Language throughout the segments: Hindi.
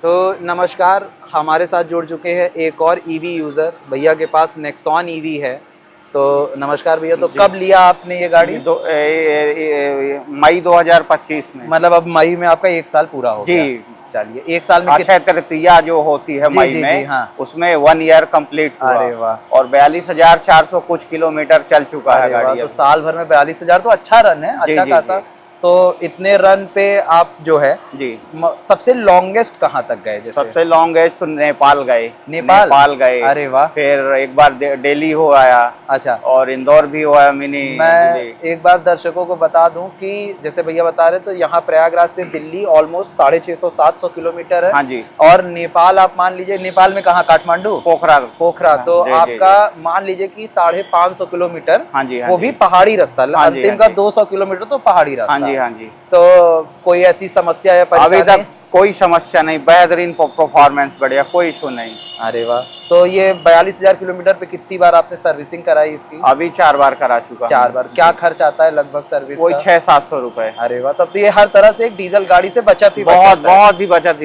तो नमस्कार, हमारे साथ जुड़ चुके हैं एक और ईवी यूज़र। भैया के पास नेक्सॉन ईवी है। तो नमस्कार भैया, तो कब लिया आपने ये गाड़ी? मई 2025 में। मतलब अब मई में आपका 1 साल पूरा हो गया। जी। चलिए, 1 साल में अक्षय तृतीया जो होती है मई में, हाँ। उसमें 1 ईयर कंप्लीट हुआ। अरे वाह। और 42,400 कुछ किलोमीटर चल चुका है गाड़ी। तो साल भर में 42,000 तो अच्छा रन है, अच्छा खासा। तो इतने रन पे आप जो है जी सबसे लॉन्गेस्ट कहाँ तक गए? जैसे सबसे लॉन्गेस्ट तो नेपाल गए। नेपाल गए। अरे वाह। फिर एक बार दिल्ली हो आया। अच्छा। और इंदौर भी हो आया मिनी। मैं एक बार दर्शकों को बता दूं कि जैसे भैया बता रहे तो यहाँ प्रयागराज से दिल्ली ऑलमोस्ट 650-700 किलोमीटर है। हाँ जी। और नेपाल आप मान लीजिए, नेपाल में कहाँ? काठमांडू, पोखरा। तो आपका मान लीजिए कि 550 किलोमीटर। हाँ जी। वो भी पहाड़ी रास्ता। अंतिम का 200 किलोमीटर तो पहाड़ी रास्ता। हाँ जी। तो कोई ऐसी समस्या या अभी तक कोई समस्या नहीं, बेहतरीन परफॉर्मेंस, बढ़िया, कोई इशू नहीं। अरे वाह। तो ये 42,000 किलोमीटर पे कितनी बार आपने सर्विसिंग कराई इसकी? अभी 4 बार करा चुका। 4 बार। क्या खर्च आता है लगभग सर्विस? कोई 600-700 रुपए। अरे वाह, तब तो ये हर तरह से एक डीजल गाड़ी से बचत ही बहुत ही बचत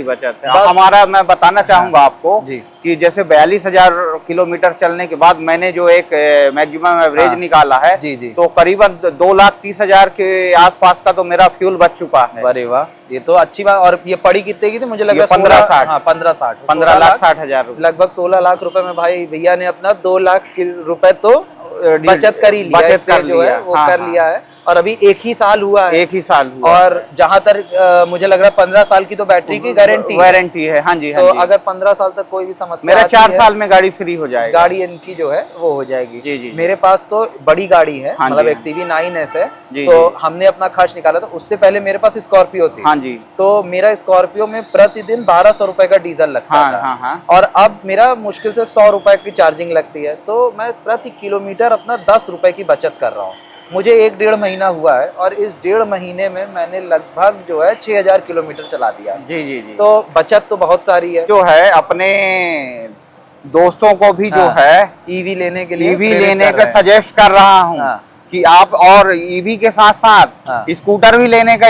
है हमारा। मैं बताना चाहूंगा आपको कि जैसे 42,000 किलोमीटर चलने के बाद मैंने जो एक मैक्सिमम एवरेज निकाला है, तो करीबन 2,30,000 के आसपास का तो मेरा फ्यूल बच चुका है। अरे वाह, ये तो अच्छी बात। और ये पड़ी कितने की थी? मुझे लग रहा है 15,60,000 लगभग 16 लाख रुपए में भाई भैया ने अपना 2 लाख रुपए तो बचत कर ही लिया। बचत कर जो है वो कर लिया है। और अभी 1 ही साल हुआ है। 1 ही साल हुआ। और जहां तक मुझे लग रहा है 15 साल की तो बैटरी की गारंटी है। हाँ जी। तो अगर 15 साल तक कोई भी समस्या, मेरा 4 साल में गाड़ी फ्री हो जाएगी। गाड़ी इनकी जो है वो हो जाएगी। जी। मेरे पास तो बड़ी गाड़ी है, मतलब XEV 9S है। तो हमने अपना खर्च निकाला था। उससे पहले मेरे पास स्कॉर्पियो थी। हाँ जी। तो मेरा स्कॉर्पियो में प्रतिदिन 1200 रुपए का डीजल लगता था। और अब मेरा मुश्किल से 100 रुपए की चार्जिंग लगती है। तो मैं प्रति किलोमीटर अपना 10 रुपए की बचत कर रहा हूँ। मुझे 1-1.5 महीना हुआ है और इस 1.5 महीने में मैंने लगभग जो है 6,000 किलोमीटर चला दिया। जी। तो बचत तो बहुत सारी है। जो है अपने दोस्तों को भी जो है ईवी लेने के लिए का सजेस्ट कर रहा हूँ कि आप, और ईवी के साथ साथ स्कूटर भी लेने का,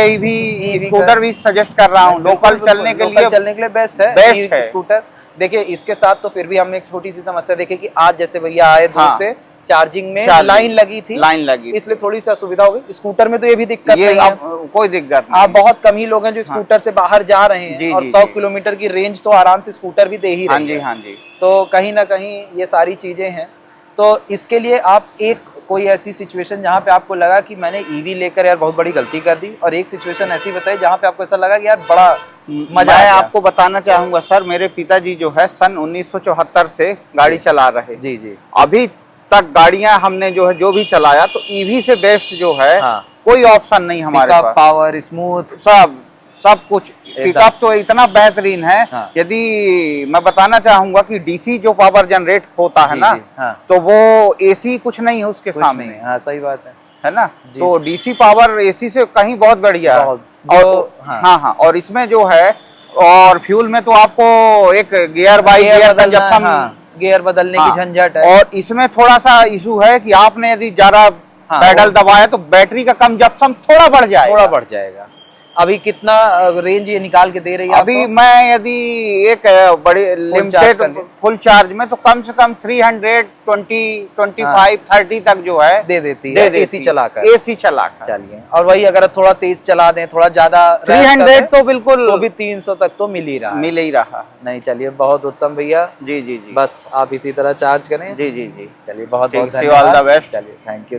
स्कूटर भी सजेस्ट कर रहा हूँ। लोकल चलने के लिए बेस्ट है स्कूटर। देखिए, इसके साथ तो फिर भी हमने एक छोटी सी समस्या देखी कि आज जैसे भैया आए दूर से, चार्जिंग में लाइन लगी, इसलिए थोड़ी सी असुविधा हो गई। स्कूटर में तो ये भी दिक्कत नहीं है, कोई दिक्कत नहीं। आप बहुत कम ही लोग हैं जो स्कूटर से बाहर जा रहे हैं। और 100 किलोमीटर की रेंज तो आराम से स्कूटर भी दे ही रही है। हाँ जी। तो कहीं ना कहीं ये सारी चीजें हैं। तो इसके लिए आप कोई ऐसी सिचुएशन जहाँ पे आपको लगा कि मैंने ईवी लेकर यार बहुत बड़ी गलती कर दी, और एक सिचुएशन ऐसी बताई जहाँ पे आपको ऐसा लगा कि यार बड़ा मजा मैं आपको बताना चाहूंगा सर, मेरे पिताजी जो है सन 1974 से गाड़ी चला रहे। जी। अभी तक गाड़ियां हमने जो भी चलाया, तो ईवी से बेस्ट जो है कोई ऑप्शन नहीं हमारे पास। पावर, स्मूथ, सब कुछ। पिकअप तो इतना बेहतरीन है। यदि मैं बताना चाहूंगा कि डीसी जो पावर जनरेट होता है ना, तो वो एसी कुछ नहीं है उसके सामने। हाँ, सही बात है ना। तो डीसी पावर एसी से कहीं बहुत बढ़िया है। हाँ। और इसमें जो है, और फ्यूल में तो आपको एक गियर बदलने की झंझट है। और इसमें थोड़ा सा इशू है कि आपने यदि ज्यादा पेडल दबाया तो बैटरी का कंजप्शन थोड़ा बढ़ जाएगा। अभी कितना रेंज ये निकाल के दे रही है? अभी मैं यदि एक बड़ी लिमिटेड फुल चार्ज में, तो कम से कम 320-25-30 तक जो है दे देती है एसी चलाकर। चलिए, और वही अगर थोड़ा तेज चला दें, थोड़ा ज्यादा 300 तो बिल्कुल, तो भी 300 तक तो मिल ही रहा। नहीं, चलिए, बहुत उत्तम भैया। जी। बस आप इसी तरह चार्ज करें। जी। चलिए, बहुत धन्यवाद। All the best. चलिए, थैंक यू।